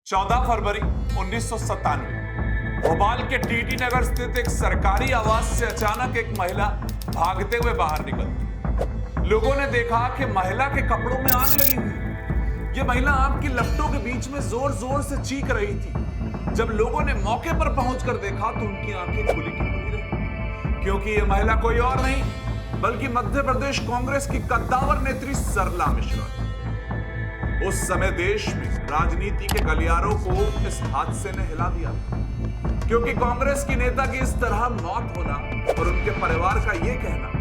14 फरवरी 1997 भोपाल के टीटी नगर स्थित एक सरकारी आवास से अचानक एक महिला भागते हुए बाहर निकली। लोगों ने देखा कि महिला के कपड़ों में आग लगी हुई। यह महिला आग की लपटों के बीच में जोर जोर से चीख रही थी। जब लोगों ने मौके पर पहुंचकर देखा तो उनकी आंखें खुली की खुली रही, क्योंकि यह महिला कोई और नहीं बल्कि मध्य प्रदेश कांग्रेस की कद्दावर नेत्री सरला मिश्रा। उस समय देश में राजनीति के गलियारों को इस हादसे ने हिला दिया, क्योंकि कांग्रेस की नेता की इस तरह मौत होना और उनके परिवार का यह कहना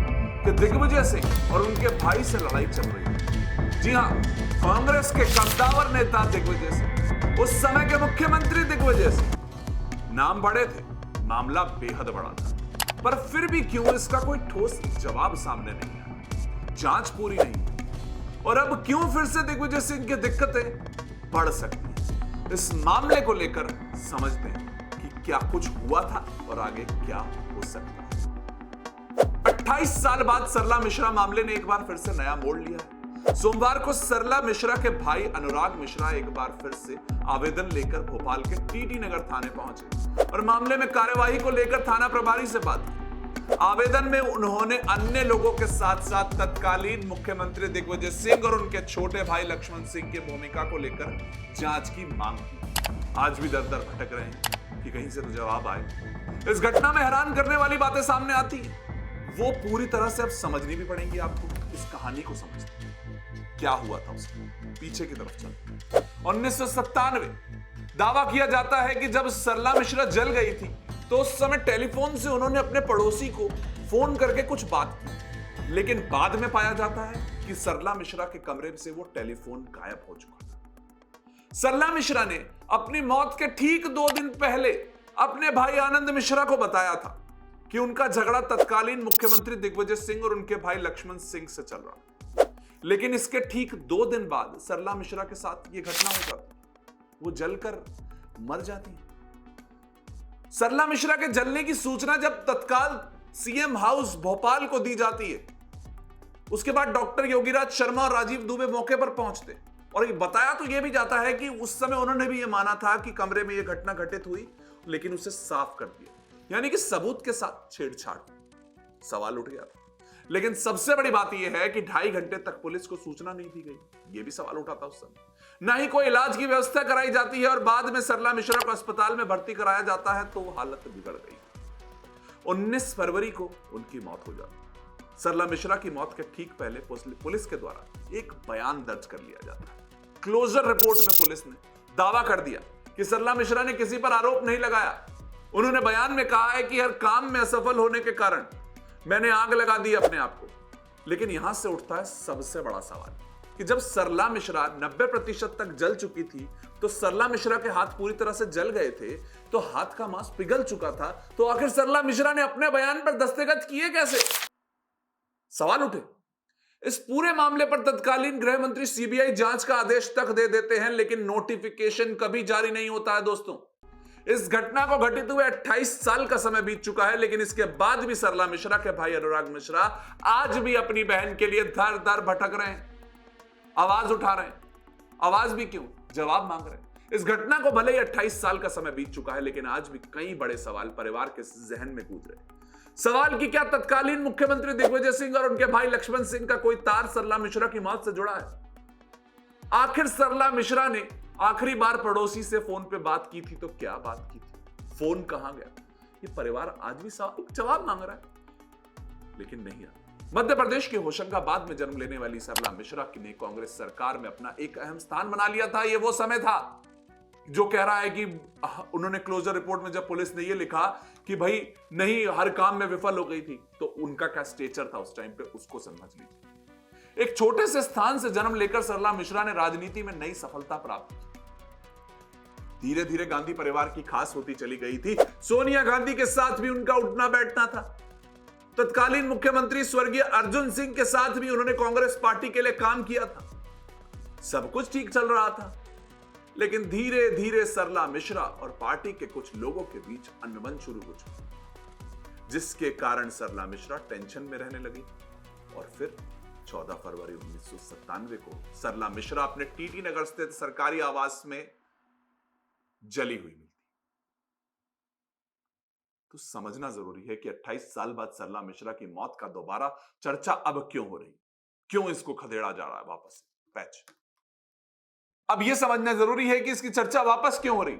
कि दिग्विजय सिंह और उनके भाई से लड़ाई चल रही है। जी हां, कांग्रेस के कद्दावर नेता दिग्विजय सिंह, उस समय के मुख्यमंत्री दिग्विजय सिंह। नाम बड़े थे, मामला बेहद बड़ा था, पर फिर भी क्यों इसका कोई ठोस जवाब सामने नहीं आया? जांच पूरी नहीं, और अब क्यों फिर से दिग्विजय सिंह की दिक्कतें बढ़ सकती हैं? इस मामले को लेकर समझते हैं कि क्या कुछ हुआ था और आगे क्या हो सकता है। 28 साल बाद सरला मिश्रा मामले ने एक बार फिर से नया मोड़ लिया है। सोमवार को सरला मिश्रा के भाई अनुराग मिश्रा एक बार फिर से आवेदन लेकर भोपाल के टीटी नगर थाने पहुंचे और मामले में कार्यवाही को लेकर थाना प्रभारी से बात की। आवेदन में उन्होंने अन्य लोगों के साथ साथ तत्कालीन मुख्यमंत्री दिग्विजय सिंह और उनके छोटे भाई लक्ष्मण सिंह की भूमिका को लेकर जांच की मांग की। आज भी दर दर भटक रहे हैं कि कहीं से तो जवाब आए। इस घटना में हैरान करने वाली बातें सामने आती हैं, वो पूरी तरह से अब समझनी भी पड़ेंगी आपको। इस कहानी को समझते क्या हुआ था उसके पीछे की तरफ चलते। 1997 दावा किया जाता है कि जब सरला मिश्रा जल गई थी तो उस समय टेलीफोन से उन्होंने अपने पड़ोसी को फोन करके कुछ बात की, लेकिन बाद में पाया जाता है कि सरला मिश्रा के कमरे से वो टेलीफोन गायब हो चुका था। सरला मिश्रा ने अपनी मौत के ठीक 2 दिन पहले अपने भाई आनंद मिश्रा को बताया था कि उनका झगड़ा तत्कालीन मुख्यमंत्री दिग्विजय सिंह और उनके भाई लक्ष्मण सिंह से चल रहा था। लेकिन इसके ठीक 2 दिन बाद सरला मिश्रा के साथ यह घटना हो जाती, वो जलकर मर जाती है। सरला मिश्रा के जलने की सूचना जब तत्काल सीएम हाउस भोपाल को दी जाती है, उसके बाद डॉक्टर योगीराज शर्मा और राजीव दुबे मौके पर पहुंचते और ये बताया तो यह भी जाता है कि उस समय उन्होंने भी यह माना था कि कमरे में यह घटना घटित हुई, लेकिन उसे साफ कर दिया, यानी कि सबूत के साथ छेड़छाड़। सवाल उठ गया था। लेकिन सबसे बड़ी बात यह है कि 2.5 घंटे तक पुलिस को सूचना नहीं दी गई। यह भी सवाल उठा था उस समय। ना ही कोई इलाज की व्यवस्था कराई जाती है और बाद में सरला मिश्रा को अस्पताल में भर्ती कराया जाता है तो हालत बिगड़ गई। 19 फरवरी को उनकी मौत हो जाती। सरला मिश्रा की मौत के ठीक पहले पुलिस के द्वारा एक बयान दर्ज कर लिया जाता है। क्लोजर रिपोर्ट में पुलिस ने दावा कर दिया कि सरला मिश्रा ने किसी पर आरोप नहीं लगाया। उन्होंने बयान में कहा है कि हर काम में असफल होने के कारण मैंने आग लगा दी अपने आप को। लेकिन यहां से उठता है सबसे बड़ा सवाल कि जब सरला मिश्रा 90% तक जल चुकी थी तो सरला मिश्रा के हाथ पूरी तरह से जल गए थे, तो हाथ का मांस पिघल चुका था, तो आखिर सरला मिश्रा ने अपने बयान पर दस्तखत किए कैसे? सवाल उठे। इस पूरे मामले पर तत्कालीन गृह मंत्री सीबीआई जांच का आदेश तक दे देते हैं, लेकिन नोटिफिकेशन कभी जारी नहीं होता है। दोस्तों, इस घटना को घटित हुए 28 साल का समय बीत चुका है, लेकिन इसके बाद भी सरला मिश्रा के भाई अनुराग मिश्रा आज भी अपनी बहन के लिए दर दर भटक रहे हैं, आवाज उठा रहे हैं। आवाज भी क्यों, जवाब मांग रहे हैं। इस घटना को भले ही 28 साल का समय बीत चुका है, लेकिन आज भी कई बड़े सवाल परिवार के जहन में गूंज रहे हैं। सवाल कि क्या तत्कालीन मुख्यमंत्री दिग्विजय सिंह और उनके भाई लक्ष्मण सिंह का कोई तार सरला मिश्रा की मौत से जुड़ा है? आखिर सरला मिश्रा ने आखिरी बार पड़ोसी से फोन पे बात की थी तो क्या बात की थी? फोन कहां गया? ये परिवार आज भी जवाब मांग रहा है, लेकिन नहीं आता। मध्य प्रदेश के होशंगाबाद में जन्म लेने वाली सरला मिश्रा ने कांग्रेस सरकार में अपना एक अहम स्थान बना लिया था। ये वो समय था जो कह रहा है कि उन्होंने क्लोजर रिपोर्ट में जब पुलिस ने ये लिखा कि भाई नहीं, हर काम में विफल हो गई थी, तो उनका क्या स्टेचर था उस टाइम पे, उसको समझ लीजिए। एक छोटे से स्थान से जन्म लेकर सरला मिश्रा ने राजनीति में नई सफलता प्राप्त की। धीरे धीरे गांधी परिवार की खास होती चली गई थी। सोनिया गांधी के साथ भी उनका उठना बैठना था। तत्कालीन मुख्यमंत्री स्वर्गीय अर्जुन सिंह के साथ भी उन्होंने कांग्रेस पार्टी के लिए काम किया था। सब कुछ ठीक चल रहा था, लेकिन धीरे धीरे सरला मिश्रा और पार्टी के कुछ लोगों के बीच अनबन शुरू हो चुकी, जिसके कारण सरला मिश्रा टेंशन में रहने लगी। और फिर 14 फरवरी 1997 को सरला मिश्रा अपने टीटी नगर स्थित सरकारी आवास में जली हुई मिलती। तो समझना जरूरी है कि 28 साल बाद सरला मिश्रा की मौत का दोबारा चर्चा अब क्यों हो रही, क्यों इसको खदेड़ा जा रहा है वापस पैच। अब यह समझना जरूरी है कि इसकी चर्चा वापस क्यों हो रही।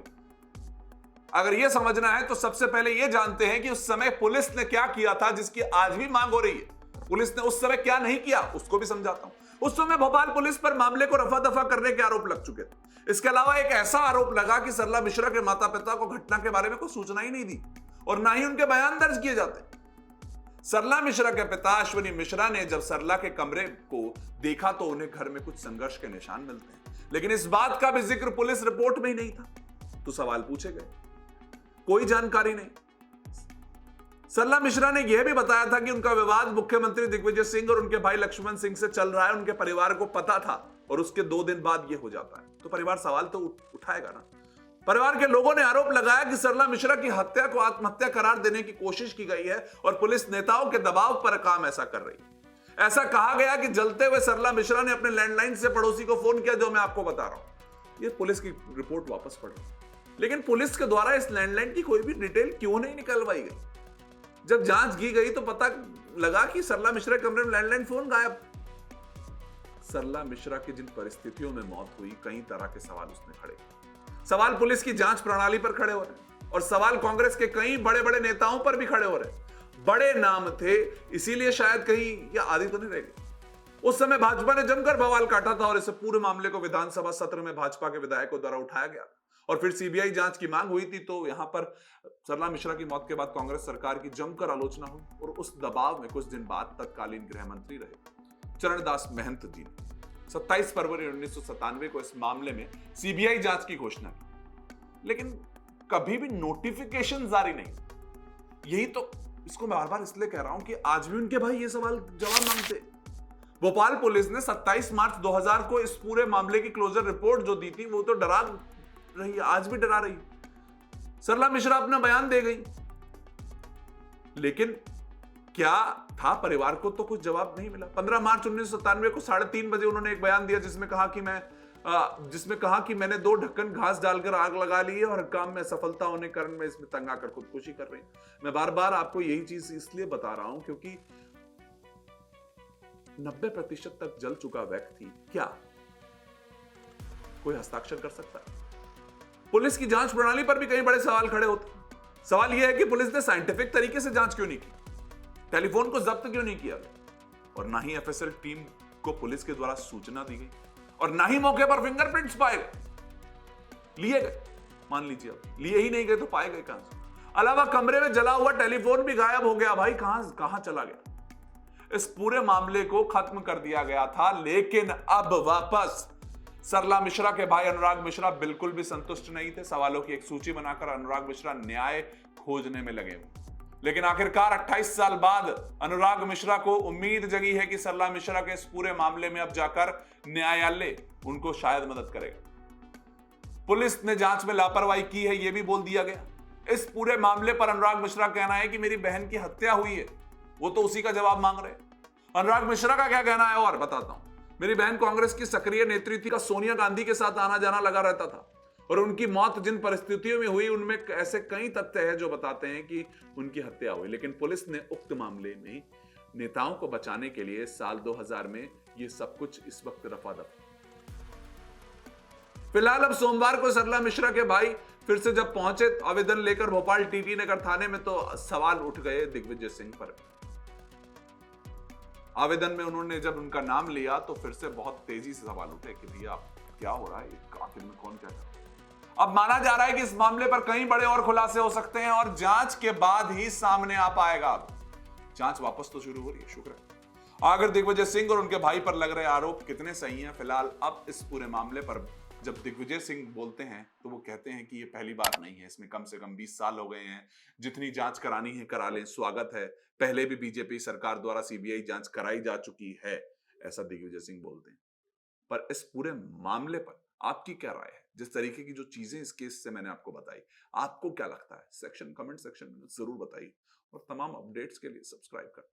अगर यह समझना है तो सबसे पहले यह जानते हैं कि उस समय पुलिस ने क्या किया था जिसकी आज भी मांग हो रही है। पुलिस ने उस समय क्या नहीं किया उसको भी समझाता हूं। उस समय भोपाल पुलिस पर मामले को रफा दफा करने के आरोप लग चुके थे। इसके अलावा एक ऐसा आरोप लगा कि सरला मिश्रा के माता पिता को घटना के बारे में कोई सूचना ही नहीं दी और ना ही उनके बयान दर्ज किए जाते। सरला मिश्रा के पिता अश्विनी मिश्रा ने जब सरला के कमरे को देखा तो उन्हें घर में कुछ संघर्ष के निशान मिलते हैं, लेकिन इस बात का भी जिक्र पुलिस रिपोर्ट में ही नहीं था। तो सवाल पूछे गए, कोई जानकारी नहीं। सरला मिश्रा ने यह भी बताया था कि उनका विवाद मुख्यमंत्री दिग्विजय सिंह और उनके भाई लक्ष्मण सिंह से चल रहा है, उनके परिवार को पता था और उसके 2 दिन बाद यह हो जाता है। तो परिवार सवाल तो उठाएगा ना। परिवार के लोगों ने आरोप लगाया कि सरला मिश्रा की हत्या को आत्महत्या करार देने की कोशिश की गई है और पुलिस नेताओं के दबाव पर काम ऐसा कर रही है। ऐसा कहा गया कि जलते हुए सरला मिश्रा ने अपने लैंडलाइन से पड़ोसी को फोन किया, जो मैं आपको बता रहा हूं। यह पुलिस की रिपोर्ट वापस पढ़, लेकिन पुलिस के द्वारा इस लैंडलाइन की कोई भी डिटेल क्यों नहीं निकलवाई गई। जब जांच की गई तो पता लगा कि सरला मिश्रा के कमरे में लैंडलाइन फोन गायब। सरला मिश्रा की जिन परिस्थितियों में मौत हुई, कई तरह के सवाल उसने खड़े। सवाल पुलिस की जांच प्रणाली पर खड़े हो रहे और सवाल कांग्रेस के कई बड़े बड़े नेताओं पर भी खड़े हो रहे। बड़े नाम थे, इसीलिए शायद कहीं या आदि तो नहीं रह गए। उस समय भाजपा ने जमकर बवाल काटा था और इस पूरे मामले को विधानसभा सत्र में भाजपा के विधायकों द्वारा उठाया गया और फिर सीबीआई जांच की मांग हुई थी। तो यहां पर सरला मिश्रा की मौत के बाद कांग्रेस सरकार की जमकर आलोचना हुई और उस दबाव में कुछ दिन बाद तत्कालीन गृह मंत्री रहे चरणदास महंत जी ने 27 फरवरी 1997 को इस मामले में सीबीआई जांच की घोषणा की, लेकिन कभी भी नोटिफिकेशन जारी नहीं। यही तो इसको मैं बार बार इसलिए कह रहा हूं कि आज भी उनके भाई ये सवाल जवाब मांगते। भोपाल पुलिस ने 27 मार्च 2000 को इस पूरे मामले की क्लोजर रिपोर्ट जो दी थी वो तो डरा रही है, आज भी डरा रही। सरला मिश्रा अपना बयान दे गई, लेकिन क्या था, परिवार को तो कुछ जवाब नहीं मिला। 15 मार्च 1997 को 3:30 बजे उन्होंने एक बयान दिया जिसमें कहा कि मैंने 2 ढक्कन घास डालकर आग लगा ली है और काम में सफलता होने कारण मैं इसमें तंग आकर खुदकुशी कर रही हूं। मैं बार बार आपको यही चीज इसलिए बता रहा हूं क्योंकि 90% तक जल चुका व्यक्ति क्या कोई हस्ताक्षर कर सकता है? पुलिस की जांच प्रणाली पर भी कई बड़े सवाल खड़े होते। सवाल यह है कि पुलिस ने साइंटिफिक तरीके से जांच क्यों नहीं की, टेलीफोन को जब्त क्यों नहीं किया, और ना ही एफएसएल टीम को पुलिस के द्वारा सूचना दी गई और ना ही मौके पर फिंगरप्रिंट्स पाए गए, लिए गए। मान लीजिए अब लिए ही नहीं गए तो पाए गए कहां से? अलावा कमरे में जला हुआ टेलीफोन भी गायब हो गया। भाई कहां चला गया? इस पूरे मामले को खत्म कर दिया गया था, लेकिन अब वापस सरला मिश्रा के भाई अनुराग मिश्रा बिल्कुल भी संतुष्ट नहीं थे। सवालों की एक सूची बनाकर अनुराग मिश्रा न्याय खोजने में लगे हुए। लेकिन आखिरकार 28 साल बाद अनुराग मिश्रा को उम्मीद जगी है कि सरला मिश्रा के इस पूरे मामले में अब जाकर न्यायालय उनको शायद मदद करेगा। पुलिस ने जांच में लापरवाही की है, यह भी बोल दिया गया। इस पूरे मामले पर अनुराग मिश्रा कहना है कि मेरी बहन की हत्या हुई है, वो तो उसी का जवाब मांग रहे। अनुराग मिश्रा का क्या कहना है और बताता हूं। मेरी बहन कांग्रेस की सक्रिय नेत्री थी, सोनिया गांधी के साथ आना जाना लगा रहता था और उनकी मौत जिन परिस्थितियों में हुई उनमें ऐसे कई तथ्य हैं जो बताते हैं कि उनकी हत्या हुई। लेकिन पुलिस ने उक्त मामले में नेताओं को बचाने के लिए साल 2000 में ये सब कुछ इस वक्त रफादफा। फिलहाल अब सोमवार को सरला मिश्रा के भाई फिर से जब पहुंचे आवेदन लेकर भोपाल टीटी नगर थाने में, तो सवाल उठ गए दिग्विजय सिंह पर। आवेदन में उन्होंने जब उनका नाम लिया तो फिर से बहुत तेजी से सवाल उठे कि भैया क्या हो रहा है, आखिर में कौन क्या कर रहा है। अब माना जा रहा है कि इस मामले पर कई बड़े और खुलासे हो सकते हैं और जांच के बाद ही सामने आ पाएगा। जांच वापस तो शुरू हो रही है, शुक्र है। अगर दिग्विजय सिंह और उनके भाई पर लग रहे आरोप कितने सही हैं, फिलहाल अब इस पूरे मामले पर जब दिग्विजय सिंह बोलते हैं तो वो कहते हैं कि ये पहली बार नहीं है, इसमें कम से कम 20 साल हो गए हैं, जितनी जांच करानी है करा लें, स्वागत है। पहले भी बीजेपी सरकार द्वारा सीबीआई जांच कराई जा चुकी है, ऐसा दिग्विजय सिंह बोलते हैं। पर इस पूरे मामले पर आपकी क्या राय है? जिस तरीके की जो चीजें इस केस से मैंने आपको बताई, आपको क्या लगता है? कमेंट सेक्शन में जरूर बताइए और तमाम अपडेट्स के लिए सब्सक्राइब करें।